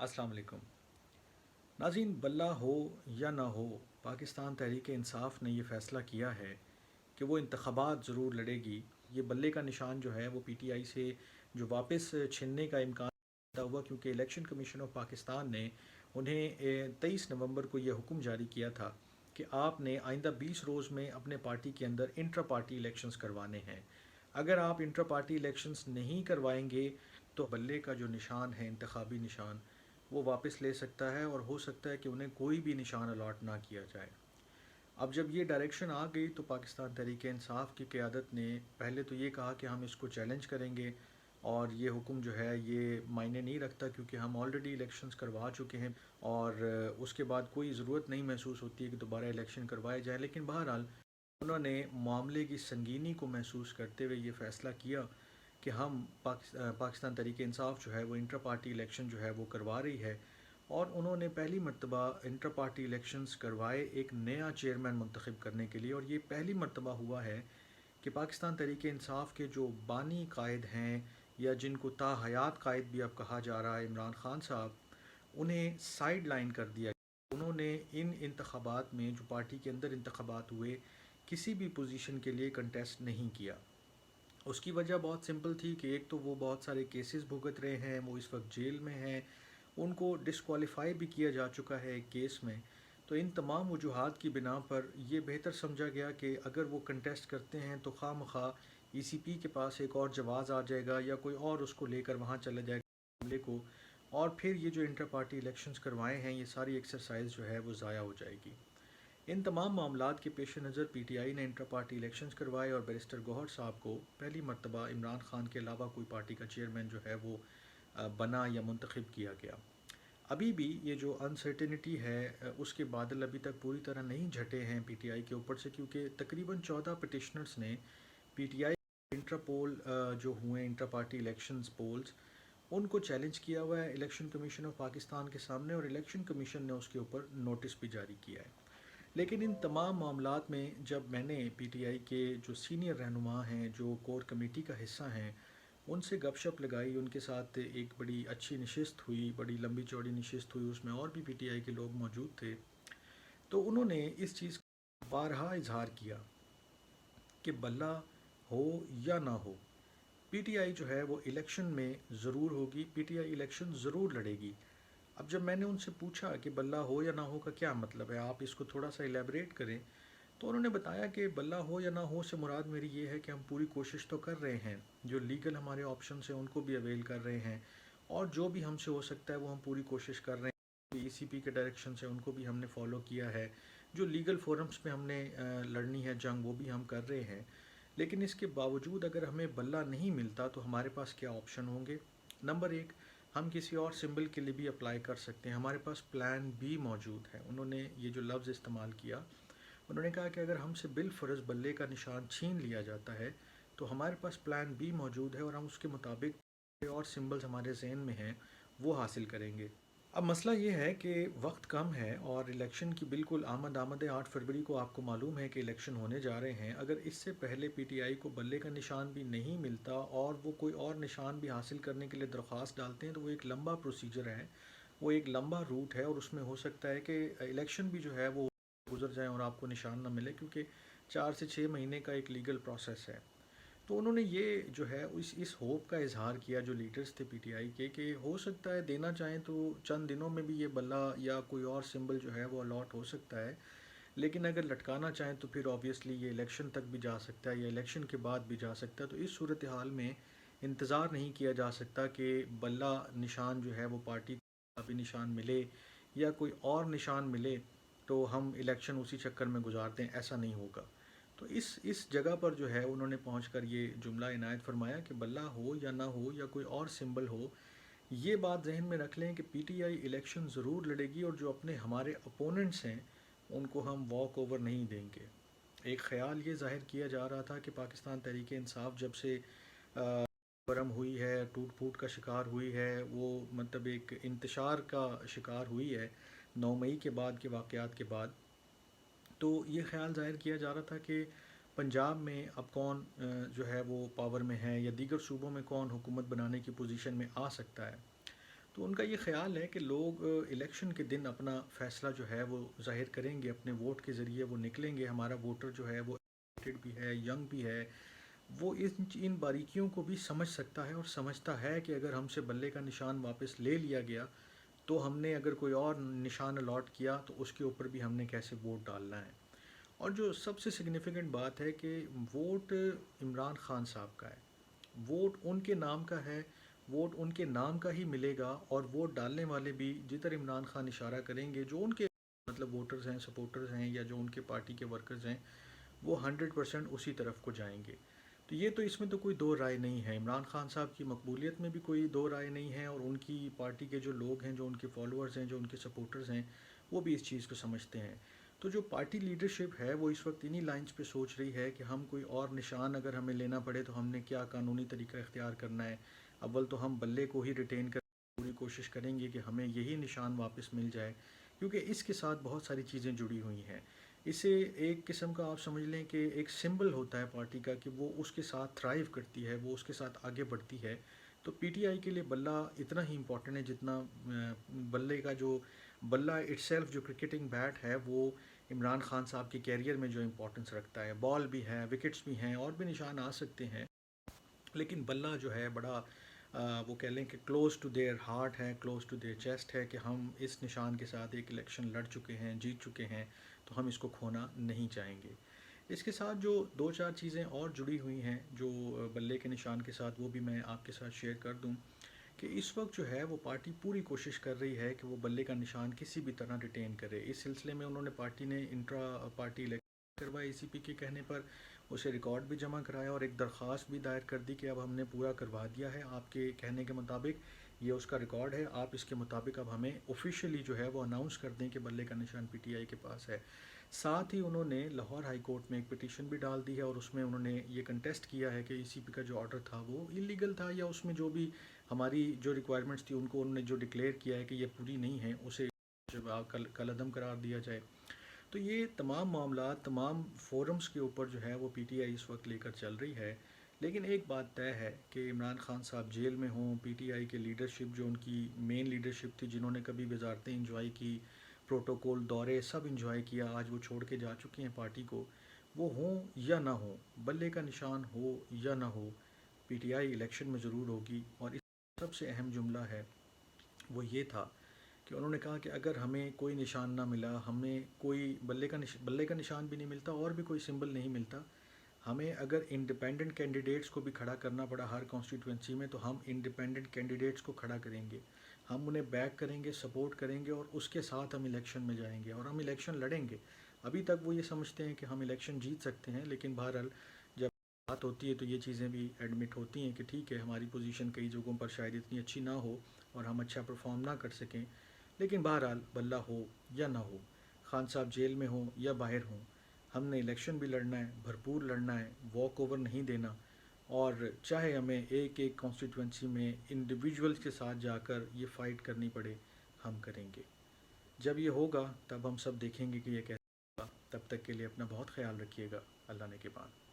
अस्सलाम वालेकुम नाज़रीन। बल्ला हो या ना हो, पाकिस्तान तहरीक इंसाफ ने यह फ़ैसला किया है कि वो इंतख़ाबात ज़रूर लड़ेगी। ये बल्ले का निशान जो है वो पीटीआई से जो वापस छीनने का इम्कान पैदा हुआ, क्योंकि इलेक्शन कमीशन ऑफ पाकिस्तान ने उन्हें 23 नवंबर को यह हुक्म जारी किया था कि आपने आइंदा 20 रोज़ में अपने पार्टी के अंदर इंट्रा पार्टी इलेक्शंस करवाने हैं। अगर आप इंट्रा पार्टी इलेक्शंस नहीं करवाएंगे तो बल्ले का जो निशान है, इंतखाबी निशान, वो वापस ले सकता है और हो सकता है कि उन्हें कोई भी निशान अलॉट ना किया जाए। अब जब ये डायरेक्शन आ गई तो पाकिस्तान तहरीक इंसाफ की क़यादत ने पहले तो ये कहा कि हम इसको चैलेंज करेंगे और ये हुक्म जो है ये मायने नहीं रखता, क्योंकि हम ऑलरेडी इलेक्शंस करवा चुके हैं और उसके बाद कोई ज़रूरत नहीं महसूस होती है कि दोबारा इलेक्शन करवाए जाए। लेकिन बहरहाल उन्होंने मामले की संगीनी को महसूस करते हुए ये फ़ैसला किया कि हम पाकिस्तान तहरीक इंसाफ जो है वो इंटर पार्टी इलेक्शन जो है वो करवा रही है। और उन्होंने पहली मरतबा इंटर पार्टी इलेक्शंस करवाए एक नया चेयरमैन मुंतखब करने के लिए। और ये पहली मरतबा हुआ है कि पाकिस्तान तहरीक इंसाफ के जो बानी कायद हैं, या जिनको ताहयात कायद भी अब कहा जा रहा है, इमरान खान साहब, उन्हें साइड लाइन कर दिया। उन्होंने इन इंतखाबात में जो पार्टी के अंदर इंतखाबात हुए किसी भी पोजीशन के लिए कंटेस्ट नहीं किया। उसकी वजह बहुत सिंपल थी कि एक तो वो बहुत सारे केसेस भुगत रहे हैं, वो इस वक्त जेल में हैं, उनको डिस्क्वालीफाई भी किया जा चुका है एक केस में। तो इन तमाम वजूहात की बिना पर ये बेहतर समझा गया कि अगर वो कंटेस्ट करते हैं तो खामखा ईसीपी के पास एक और जवाज़ आ जाएगा या कोई और उसको लेकर वहाँ चला जाएगा मामले को, और फिर ये जो इंटर पार्टी इलेक्शंस करवाए हैं ये सारी एक्सरसाइज जो है वो ज़ाया हो जाएगी। इन तमाम मामलात के पेश नज़र पीटीआई ने इंटर पार्टी इलेक्शंस करवाए और बैरिस्टर गौहर साहब को पहली मरतबा इमरान खान के अलावा कोई पार्टी का चेयरमैन जो है वो बना या मुंतखब किया गया। अभी भी ये जो अनसर्टेनिटी है, उसके बादल अभी तक पूरी तरह नहीं झटे हैं पीटीआई के ऊपर से, क्योंकि तकरीबन 14 पटिशनर्स ने पीटीआई इंट्रा पोल जो हुए इंटर पार्टी इलेक्शंस पोल्स, उनको चैलेंज किया हुआ है इलेक्शन कमीशन ऑफ पाकिस्तान के सामने, और इलेक्शन कमीशन ने उसके ऊपर नोटिस भी जारी किया है। लेकिन इन तमाम मामलात में जब मैंने पीटीआई के जो सीनियर रहनुमा हैं, जो कोर कमेटी का हिस्सा हैं, उनसे गपशप लगाई, उनके साथ एक बड़ी अच्छी नशिस्त हुई, बड़ी लंबी चौड़ी नशिस्त हुई, उसमें और भी पीटीआई के लोग मौजूद थे, तो उन्होंने इस चीज़ का बारहा इजहार किया कि बल्ला हो या ना हो, पीटीआई जो है वो इलेक्शन में ज़रूर होगी, पीटीआई इलेक्शन ज़रूर लड़ेगी। अब जब मैंने उनसे पूछा कि बल्ला हो या ना हो का क्या मतलब है, आप इसको थोड़ा सा इलेबरेट करें, तो उन्होंने बताया कि बल्ला हो या ना हो से मुराद मेरी ये है कि हम पूरी कोशिश तो कर रहे हैं, जो लीगल हमारे ऑप्शन हैं उनको भी अवेल कर रहे हैं, और जो भी हमसे हो सकता है वो हम पूरी कोशिश कर रहे हैं। ईसीपी के डायरेक्शन से उनको भी हमने फॉलो किया है, जो लीगल फोरम्स पे हमने लड़नी है जंग वो भी हम कर रहे हैं। लेकिन इसके बावजूद अगर हमें बल्ला नहीं मिलता तो हमारे पास क्या ऑप्शन होंगे। नंबर एक, हम किसी और सिंबल के लिए भी अप्लाई कर सकते हैं, हमारे पास प्लान बी मौजूद है। उन्होंने ये जो लफ्ज़ इस्तेमाल किया, उन्होंने कहा कि अगर हमसे बिलफर्ज बल्ले का निशान छीन लिया जाता है तो हमारे पास प्लान बी मौजूद है और हम उसके मुताबिक और सिंबल्स हमारे जहन में हैं वो हासिल करेंगे। अब मसला ये है कि वक्त कम है और इलेक्शन की बिल्कुल आमद है। 8 फरवरी को आपको मालूम है कि इलेक्शन होने जा रहे हैं। अगर इससे पहले पीटीआई को बल्ले का निशान भी नहीं मिलता और वो कोई और निशान भी हासिल करने के लिए दरख्वास्त डालते हैं तो वो एक लंबा प्रोसीजर है, वो एक लंबा रूट है, और उसमें हो सकता है कि इलेक्शन भी जो है वो गुजर जाए और आपको निशान ना मिले, क्योंकि 4 से 6 महीने का एक लीगल प्रोसेस है। तो उन्होंने ये जो है इस होप का इजहार किया जो लीडर्स थे पीटीआई के, कि हो सकता है देना चाहें तो चंद दिनों में भी ये बल्ला या कोई और सिंबल जो है वो अलॉट हो सकता है, लेकिन अगर लटकाना चाहें तो फिर ऑब्वियसली ये इलेक्शन तक भी जा सकता है या इलेक्शन के बाद भी जा सकता है। तो इस सूरत हाल में इंतज़ार नहीं किया जा सकता कि बल्ला निशान जो है वो पार्टी को अभी निशान मिले या कोई और निशान मिले तो हम इलेक्शन उसी चक्कर में गुजार दें, ऐसा नहीं होगा। तो इस जगह पर जो है उन्होंने पहुंचकर ये जुमला इनायत फरमाया कि बल्ला हो या ना हो या कोई और सिंबल हो, ये बात जहन में रख लें कि पीटीआई इलेक्शन ज़रूर लड़ेगी और जो अपने हमारे अपोनेंट्स हैं उनको हम वॉक ओवर नहीं देंगे। एक ख़्याल ये ज़ाहिर किया जा रहा था कि पाकिस्तान तहरीक इंसाफ जब से गरम हुई है, टूट फूट का शिकार हुई है, वो मतलब एक इंतशार का शिकार हुई है 9 मई के बाद के वाक़यात के बाद, तो ये ख़्याल ज़ाहिर किया जा रहा था कि पंजाब में अब कौन जो है वो पावर में है या दीगर सूबों में कौन हुकूमत बनाने की पोजीशन में आ सकता है। تو ان کا یہ خیال ہے کہ لوگ الیکشن کے دن اپنا فیصلہ جو ہے وہ ظاہر کریں گے، اپنے ووٹ کے ذریعے وہ نکلیں گے. ہمارا ووٹر جو ہے وہ ایجوکیٹڈ بھی ہے، ینگ بھی ہے، وہ ان باریکیوں کو بھی سمجھ سکتا ہے اور سمجھتا ہے کہ اگر ہم سے بلے کا نشان واپس لے لیا گیا تو ہم نے اگر کوئی اور نشان الاٹ کیا تو اس کے اوپر بھی ہم نے کیسے ووٹ ڈالنا ہے. اور جو سب سے سگنیفیکنٹ بات ہے کہ ووٹ عمران خان صاحب کا ہے، ووٹ ان کے نام کا ہے، ووٹ ان کے نام کا ہی ملے گا. اور ووٹ ڈالنے والے بھی جدھر عمران خان اشارہ کریں گے، جو ان کے مطلب ووٹرز ہیں، سپورٹرز ہیں، یا جو ان کے پارٹی کے ورکرز ہیں، وہ 100% اسی طرف کو جائیں گے. تو یہ تو اس میں تو کوئی دو رائے نہیں ہے. عمران خان صاحب کی مقبولیت میں بھی کوئی دو رائے نہیں ہے، اور ان کی پارٹی کے جو لوگ ہیں، جو ان کے فالوورز ہیں، جو ان کے سپورٹرز ہیں، وہ بھی اس چیز کو سمجھتے ہیں. تو جو پارٹی لیڈرشپ ہے وہ اس وقت انہی لائنز پہ سوچ رہی ہے کہ ہم کوئی اور نشان اگر ہمیں لینا پڑے تو ہم نے کیا قانونی طریقہ اختیار کرنا ہے. اول تو ہم بلے کو ہی ریٹین کرنے کی پوری کوشش کریں گے کہ ہمیں یہی نشان واپس مل جائے، کیونکہ اس کے ساتھ بہت ساری چیزیں جڑی ہوئی ہیں. اسے ایک قسم کا آپ سمجھ لیں کہ ایک سمبل ہوتا ہے پارٹی کا، کہ وہ اس کے ساتھ تھرائیو کرتی ہے، وہ اس کے ساتھ آگے بڑھتی ہے. تو پی ٹی آئی کے لیے بلہ اتنا ہی امپورٹنٹ ہے جتنا بلے کا جو بلہ اٹ سیلف جو کرکٹنگ بیٹ ہے وہ عمران خان صاحب کے کیریئر میں جو امپورٹنس رکھتا ہے. بال بھی ہے، وکٹس بھی ہیں، اور بھی نشان آ سکتے ہیں، لیکن بلہ جو ہے بڑا وہ کہہ لیں کہ کلوز ٹو دیئر ہارٹ ہے، کلوز ٹو دیئر چیسٹ ہے، کہ ہم اس نشان کے ساتھ ایک الیکشن لڑ چکے ہیں، جیت چکے ہیں، تو ہم اس کو کھونا نہیں چاہیں گے. اس کے ساتھ جو دو چار چیزیں اور جڑی ہوئی ہیں جو بلے کے نشان کے ساتھ، وہ بھی میں آپ کے ساتھ شیئر کر دوں. کہ اس وقت جو ہے وہ پارٹی پوری کوشش کر رہی ہے کہ وہ بلے کا نشان کسی بھی طرح ریٹین کرے. اس سلسلے میں انہوں نے پارٹی نے انٹرا پارٹی الیکشن کروایا، ای سی پی کے کہنے پر اسے ریکارڈ بھی جمع کرایا، اور ایک درخواست بھی دائر کر دی کہ اب ہم نے پورا کروا دیا ہے آپ کے کہنے کے مطابق، یہ اس کا ریکارڈ ہے، آپ اس کے مطابق اب ہمیں آفیشیلی جو ہے وہ اناؤنس کر دیں کہ بلے کا نشان پی ٹی آئی کے پاس ہے. ساتھ ہی انہوں نے لاہور ہائی کورٹ میں ایک پٹیشن بھی ڈال دی ہے، اور اس میں انہوں نے یہ کنٹیسٹ کیا ہے کہ ای سی پی کا جو آرڈر تھا وہ انلیگل تھا، یا اس میں جو بھی ہماری جو ریکوائرمنٹس تھی ان کو انہوں نے جو ڈکلیئر کیا ہے کہ یہ پوری نہیں ہیں، اسے کالعدم قرار دیا جائے. تو یہ تمام معاملات تمام فورمز کے اوپر جو ہے وہ پی ٹی آئی اس وقت لے کر چل رہی ہے. لیکن ایک بات طے ہے کہ عمران خان صاحب جیل میں ہوں، پی ٹی آئی کے لیڈرشپ جو ان کی مین لیڈرشپ تھی، جنہوں نے کبھی وزارتیں انجوائے کی، پروٹوکول دورے سب انجوائے کیا، آج وہ چھوڑ کے جا چکی ہیں پارٹی کو، وہ ہوں یا نہ ہوں، بلے کا نشان ہو یا نہ ہو، پی ٹی آئی الیکشن میں ضرور ہوگی. اور اس سب سے اہم جملہ ہے وہ یہ تھا کہ انہوں نے کہا کہ اگر ہمیں کوئی نشان نہ ملا، ہمیں کوئی بلے کا نشان بھی نہیں ملتا، اور بھی کوئی سمبل نہیں ملتا، ہمیں اگر انڈیپینڈنٹ کینڈیڈیٹس کو بھی کھڑا کرنا پڑا ہر کانسٹیٹوئنسی میں، تو ہم انڈیپینڈنٹ کینڈیڈیٹس کو کھڑا کریں گے، ہم انہیں بیک کریں گے، سپورٹ کریں گے، اور اس کے ساتھ ہم الیکشن میں جائیں گے اور ہم الیکشن لڑیں گے. ابھی تک وہ یہ سمجھتے ہیں کہ ہم الیکشن جیت سکتے ہیں، لیکن بہرحال جب بات ہوتی ہے تو یہ چیزیں بھی ایڈمٹ ہوتی ہیں کہ ٹھیک ہے، ہماری پوزیشن کئی جگہوں پر شاید اتنی اچھی نہ ہو اور ہم اچھا پرفارم نہ کر سکیں، لیکن بہرحال بلہ ہو یا نہ ہو، خان صاحب جیل میں ہوں یا باہر ہوں، ہم نے الیکشن بھی لڑنا ہے، بھرپور لڑنا ہے، واک اوور نہیں دینا. اور چاہے ہمیں ایک ایک کانسٹیٹوئنسی میں انڈیویجولز کے ساتھ جا کر یہ فائٹ کرنی پڑے، ہم کریں گے. جب یہ ہوگا تب ہم سب دیکھیں گے کہ یہ کیسے ہوگا. تب تک کے لیے اپنا بہت خیال رکھیے گا. اللہ نے کے بعد.